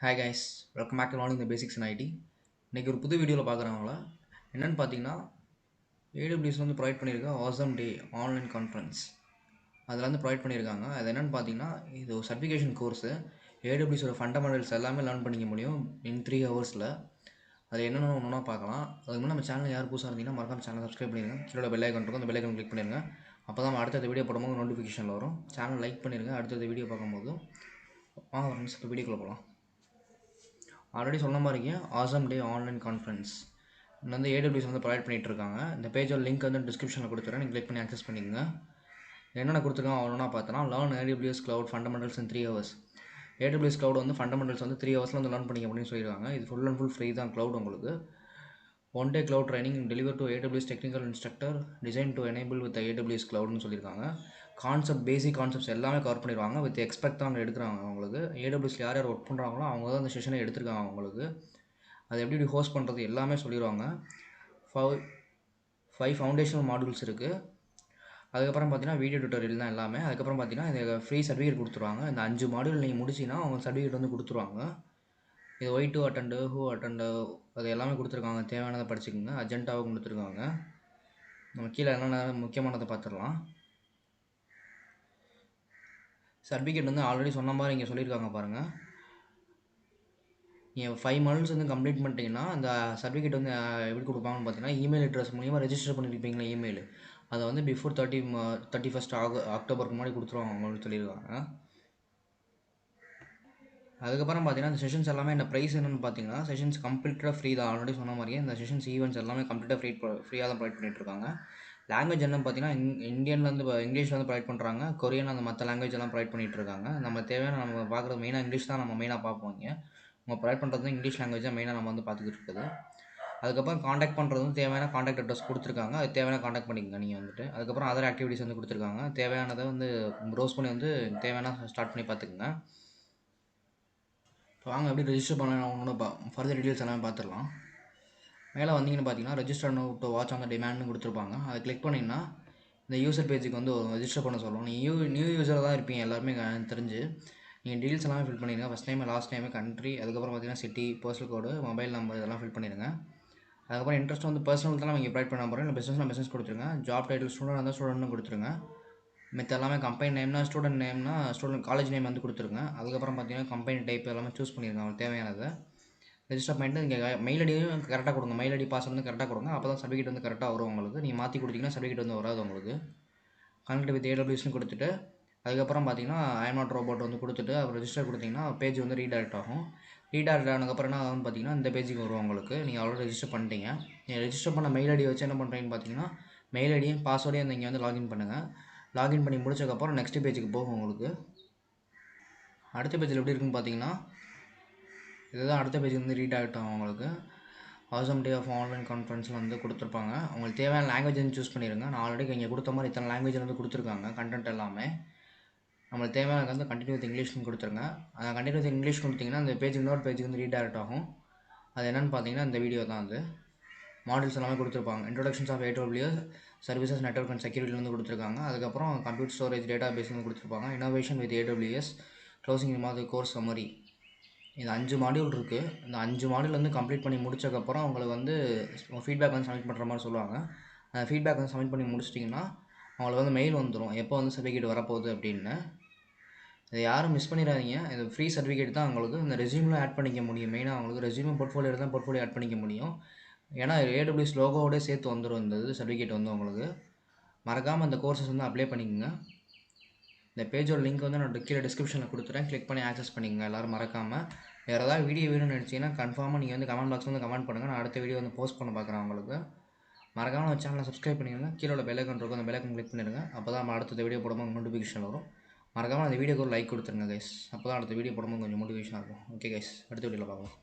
Hi guys, welcome back to learning the basics in IT. இன்னைக்கு ஒரு புது வீடியோவில் பார்க்குறவங்கள என்னென்னு பார்த்தீங்கன்னா AWS வந்து ப்ரொவைட் பண்ணியிருக்க ஆசம் டே ஆன்லைன் கான்ஃபரன்ஸ் அதில் வந்து ப்ரொவைட் பண்ணியிருக்காங்க. அது என்னென்னு பார்த்தீங்கன்னா இது ஒரு சர்டிஃபிகேஷன் கோர்ஸு. AWSோட ஃபண்டமெண்டல்ஸ் எல்லாமே லேர்ன் பண்ணிக்க முடியும் இன் 3 ஹவர்ஸில். அதில் என்னென்ன ஒன்றா பார்க்கலாம். அதுக்கு முன்னாடி நம்ம சேனல் யார் புதுசாக இருந்தீங்கன்னா மறக்காம சேனல் சப்ஸ்கிரைப் பண்ணிடுங்க. கீழே பெல் ஐக்கான் இருக்கும், அந்த பெல் ஐக்கான் கிளிக் பண்ணிடுங்க. அப்போ தான் அடுத்த வீடியோ போடும்போது நோட்டிஃபிகேஷன் வரும். சேனல் லைக் பண்ணிடுங்க. அடுத்த வீடியோ பார்க்கும்போது வாங்க ஃப்ரெண்ட்ஸ் இப்போ வீடியோக்குள்ளே போகலாம். ஆல்ரெடி சொன்ன மாதிரிங்க ஆசம் டே ஆன்லைன் கான்ஃபரன்ஸ் வந்து AWS வந்து ப்ரொவைட் பண்ணிகிட்ருக்காங்க. இந்த பேஜோட லிங்க் வந்து டிஸ்கிரிப்ஷனில் கொடுத்துறேன், நீங்கள் கிளிக் பண்ணி ஆக்சஸ் பண்ணிக்கோங்க. என்னென்ன கொடுத்துருக்காங்க அவ்வளோனா பார்த்தோன்னா லேர்ன் AWS Cloud ஃபண்டமெண்டல்ஸ் இன் 3 ஹவர்ஸ். AWS Cloud வந்து ஃபண்டமெண்டல்ஸ் வந்து 3 ஹவர்ஸில் வந்து லேர்ன் பண்ணிக்க முடியும்னு சொல்லியிருக்காங்க. இது ஃபுல் அண்ட் ஃபுல் ஃப்ரீ தான் க்ளவுட் உங்களுக்கு. 1 day cloud training delivered to AWS technical instructor designed to enable with the AWS Cloudனு சொல்லியிருக்காங்க. பேசிக் கான்செப்ட்ஸ் எல்லாமே கவர் பண்ணிடுவாங்க. வித் எக்ஸ்பெக்ட் தான் அவங்க எடுக்கிறாங்க. அவங்களுக்கு AWSல யார் ஒர்க் பண்ணுறாங்களோ அவங்க தான் அந்த செஷனை எடுத்திருக்காங்க. அவங்களுக்கு அது எப்படி ஹோஸ்ட் பண்ணுறது எல்லாமே சொல்லிடுவாங்க. 5 ஃபவுண்டேஷனல் மாடியூல்ஸ் இருக்குது. அதுக்கப்புறம் பார்த்தீங்கன்னா வீடியோ டியூட்டோரியல் தான் எல்லாமே. அதுக்கப்புறம் பார்த்தீங்கன்னா இந்த ஃப்ரீ சர்டிஃபிகேட் கொடுத்துருவாங்க. இந்த 5 மாடியூல் நீங்கள் முடிச்சிங்கன்னா அவங்க சர்டிஃபிகேட் வந்து கொடுத்துருவாங்க. இது ஒய் டு அட்டெண்டு ஹூ அட்டெண்டு அது எல்லாமே கொடுத்துருக்காங்க. தேவையானதை படிச்சுக்கோங்க. அஜெண்டாவும் கொடுத்துருக்காங்க. நம்ம கீழே என்னென்ன முக்கியமானதை பார்த்துடலாம். சர்டிஃபிகேட் வந்து ஆல்ரெடி சொன்ன மாதிரி இங்கே சொல்லியிருக்காங்க பாருங்கள். நீங்கள் 5 மாடல்ஸ் வந்து கம்ப்ளீட் பண்ணிட்டீங்கன்னா அந்த சர்டிஃபிகேட் வந்து எப்படி கொடுப்பாங்கன்னு பார்த்தீங்கன்னா இமெயில் அட்ரஸ் மூலிமா ரெஜிஸ்டர் பண்ணியிருப்பீங்களா இமெயில், அதை வந்து பிஃபோர் 31 அக்டோபருக்கு முன்னாடி கொடுத்துருவாங்க அவங்களுக்கு சொல்லியிருக்காங்க. அதுக்கப்புறம் பார்த்தீங்கன்னா இந்த செஷன்ஸ் எல்லாமே இந்த ப்ரைஸ் என்னென்னு பார்த்தீங்கன்னா செஷன்ஸ் கம்ப்ளீட்டாக ஃப்ரீ தான். ஆல்ரெடி சொன்ன மாதிரியே இந்த செஷன்ஸ் ஈவெண்ட்ஸ் எல்லாமே கம்ப்ளீட்டாக ஃப்ரீயாக தான் ப்ரொவைட் பண்ணிட்டுருக்காங்க. லாங்குவேஜ் என்னன்னு பார்த்தீங்கன்னா இந்தியன்லேருந்து இங்கிலீஷில் வந்து ப்ரொவைட் பண்ணுறாங்க. கொரியன் அந்த மற்ற லாங்குவேஜ் எல்லாம் ப்ரொவைட் பண்ணிட்டுருக்காங்க. நம்ம தேவையான நம்ம பார்க்குறது மெயினாக இங்கிலீஷ் தான் நம்ம மெயினாக பார்ப்போம். இங்கே நம்ம ப்ரொவைட் பண்ணுறது இங்கிலீஷ் லாங்குவேஜ் தான் மெயினாக நம்ம வந்து பார்த்துக்கிட்டு இருக்குது. அதுக்கப்புறம் காண்டாக்ட் பண்ணுறது வந்து தேவையான காண்டாக்ட் அட்ரஸ் கொடுத்துருக்காங்க. அது தேவையான காண்டாக்ட் பண்ணிக்கோங்க நீங்கள் வந்துட்டு. அதுக்கப்புறம் அதர் ஆக்டிவிட்டீஸ் வந்து கொடுத்துருக்காங்க. தேவையானதை வந்து ப்ரௌஸ் பண்ணி வந்து தேவையான ஸ்டார்ட் பண்ணி பார்த்துக்குங்க. இப்போ வாங்க எப்படி ரெஜிஸ்டர் பண்ணணும்னு ஃபர்தர் டீட்டெயில்ஸ் எல்லாமே பார்த்துடலாம். மேலே வந்தீங்கன்னு பார்த்தீங்கன்னா register to watch on the டிமாண்ட்னு கொடுத்துருப்பாங்க. அதை கிளிக் பண்ணிங்கன்னா இந்த யூசர் பேஜுக்கு வந்து ரெஜிஸ்டர் பண்ண சொல்லுவோம். நீங்கள் நியூ யூஸராக தான் இருப்பீங்க எல்லாருமே தெரிஞ்சு. நீங்கள் டீல்ஸ் எல்லாமே ஃபில் பண்ணிடுங்க. First time last time country, அதுக்கப்புறம் பார்த்தீங்கன்னா சிட்டி, போஸ்டல் கோடு, மொபைல் நம்பர் இதெல்லாம் ஃபில் பண்ணிடுங்க. அதுக்கப்புறம் இன்ட்ரெஸ்ட் வந்து பர்சனல் தான் நீங்கள் ப்ரொவைட் பண்ண போகிறோம். இல்லை பிஸ்னஸ் கொடுத்துருங்க. ஜாப் டைட்டில் ஸ்டூடெண்ட் இருந்தால் ஸ்டூடெண்ட்னு கொடுத்துருங்க. மித்த எல்லாமே கம்பெனி நேம்னா ஸ்டூடெண்ட் காலேஜ் நேம் வந்து கொடுத்துருங்க. அதுக்கப்புறம் பார்த்தீங்கன்னா கம்பெனி டைப் எல்லாமே சூஸ் பண்ணிடுங்க அவங்களுக்கு தேவையானதை. ரெஜிஸ்டர் பண்ணிட்டு நீங்கள் மெயில் ஐடியும் கரெக்டாக கொடுங்க. மெயில் ஐடி பாஸ்வேர்டு வந்து கரெக்டாக கொடுங்க. அப்போ தான் சர்டிஃபிகேட் வந்து கரெக்டாக வரும் உங்களுக்கு. நீங்கள் மாற்றி கொடுத்தீங்கன்னா சர்டிஃபிகேட் வந்து வராது உங்களுக்கு. கனெக்ட் வித் AWSனு கொடுத்துட்டு அதுக்கப்புறம் பார்த்தீங்கன்னா ஐஎம் நாட் ரோபோட் வந்து கொடுத்துட்டு அப்புறம் ரெஜிஸ்டர் கொடுத்தீங்கன்னா பேஜ் வந்து ரீடைரக்ட் ஆகும். ரீடைரக்ட் ஆனதுக்கப்புறம் என்ன ஆகும்னு பார்த்தீங்கன்னா இந்த பேஜுக்கு வரும் உங்களுக்கு. நீங்கள் ஆல்ரெடி ரெஜிஸ்டர் பண்ணிட்டீங்க. நீங்கள் ரெஜிஸ்டர் பண்ண மெயில் ஐடி வச்சு என்ன பண்ணுறீங்கன்னு பார்த்தீங்கன்னா மெயில் ஐடியும் பாஸ்வேர்டையும் நீங்கள் வந்து லாகின் பண்ணுங்கள். லாகின் பண்ணி முடிச்சதுக்கப்புறம் நெக்ஸ்ட் பேஜுக்கு போகும் உங்களுக்கு. அடுத்த பேஜில் எப்படி இருக்குன்னு பார்த்தீங்கன்னா இதுதான் அடுத்த பேஜ் வந்து ரீடைரக்ட் ஆகும் உங்களுக்கு. ஆசம் டே ஆஃப் ஆன்லைன் கான்ஃபரன்ஸில் வந்து கொடுத்துருப்பாங்க. உங்களுக்கு தேவையான லாங்குவேஜ் வந்து சூஸ் பண்ணிடுங்க. நான் ஆல்ரெடி இங்கே கொடுத்த மாதிரி இத்தனை லாங்குவேஜில் வந்து கொடுத்துருக்காங்க கண்டென்ட் எல்லாமே. நம்மளுக்கு தேவையான வந்து கண்டினியூ வித் இங்கிலீஷ்னு கொடுத்துருங்க. அந்த கண்டினியூ வித் இங்கிலீஷ் கொடுத்தீங்கன்னா இந்த பேஜ் இன்னொரு பேஜுக்கு வந்து ரீடைரக்ட் ஆகும். அது என்னென்னு பார்த்தீங்கன்னா இந்த வீடியோ தான் அது. மாடல்ஸ் எல்லாமே கொடுத்துருப்பாங்க. Introductions of AWS services network and செக்யூரிட்டிலேருந்து கொடுத்துருக்காங்க. அதுக்கப்புறம் கம்ப்யூட்டர் ஸ்டோரேஜ் டேட்டா பேஸ்லேருந்து கொடுத்துருப்பாங்க. இன்னோவேஷன் வித் AWS க்ளோசிங் மாதிரி கோர்ஸ் சம்மரி. இது 5 மாடியூல் இருக்குது. இந்த 5 மாடியூல் வந்து கம்ப்ளீட் பண்ணி முடிச்சதுக்கப்புறம் உங்களுக்கு வந்து ஃபீட்பேக் வந்து சப்மிட் பண்ணுற மாதிரி சொல்லுவாங்க. அந்த ஃபீட்பேக் வந்து சப்மிட் பண்ணி முடிச்சிட்டிங்கன்னா அவங்களுக்கு வந்து மெயில் வந்துடும் எப்போ வந்து சர்டிஃபிகேட் வரப்போகுது அப்படின்னு. இதை யாரும் மிஸ் பண்ணிடாதீங்க. இது ஃப்ரீ சர்டிஃபிகேட் தான் உங்களுக்கு. இந்த ரெஸ்யூமில் ஆட் பண்ணிக்க முடியும். மெயினாக உங்களுக்கு ரெஸ்யூம் போர்ட்ஃபோலியோ தான் போர்ட்ஃபோலியோ ஆட் பண்ணிக்க முடியும். ஏன்னா AWS லோகோவோட சேர்த்து வந்துடும் இந்த இது சர்டிஃபிகேட் வந்து உங்களுக்கு. மறக்காமல் இந்த கோர்ஸஸ் வந்து அப்ளை பண்ணிக்கோங்க. இந்த பேஜோட லிங்க் வந்து நான் கீழே டிஸ்கிரிப்ஷனில் கொடுத்துறேன். கிளிக் பண்ணி ஆக்சஸ் பண்ணிக்கோங்க எல்லோரும் மறக்காமல். வேறு ஏதாவது வீடியோ வேணும்னு நினச்சிங்கன்னா கன்ஃபார்மாக நீங்கள் வந்து கமெண்ட் பாக்ஸ் வந்து கமெண்ட் பண்ணுங்கள். நான் அடுத்த வீடியோ வந்து போஸ்ட் பண்ண பார்க்குறேன் உங்களுக்கு. மறக்காமல் நம்ம சேனலை சப்ஸ்கிரைப் பண்ணிடுங்க. கீழே உள்ள பெல் ஐக்கான் இருக்கும், அந்த பெல் ஐக்கான் கிளிக் பண்ணிடுங்க. அப்போ தான் நம்ம அடுத்த வீடியோ போடும்போது நோட்டிஃபிகேஷன் வரும். மறக்காமல் அந்த வீடியோக்கு ஒரு லைக் கொடுத்துருங்க கைஸ். அப்போ தான் அடுத்த வீடியோ போடும்போது கொஞ்சம் மோட்டிவேஷனாக இருக்கும். ஓகே கைஸ், அடுத்த வீடியோவில் பார்க்கலாம்.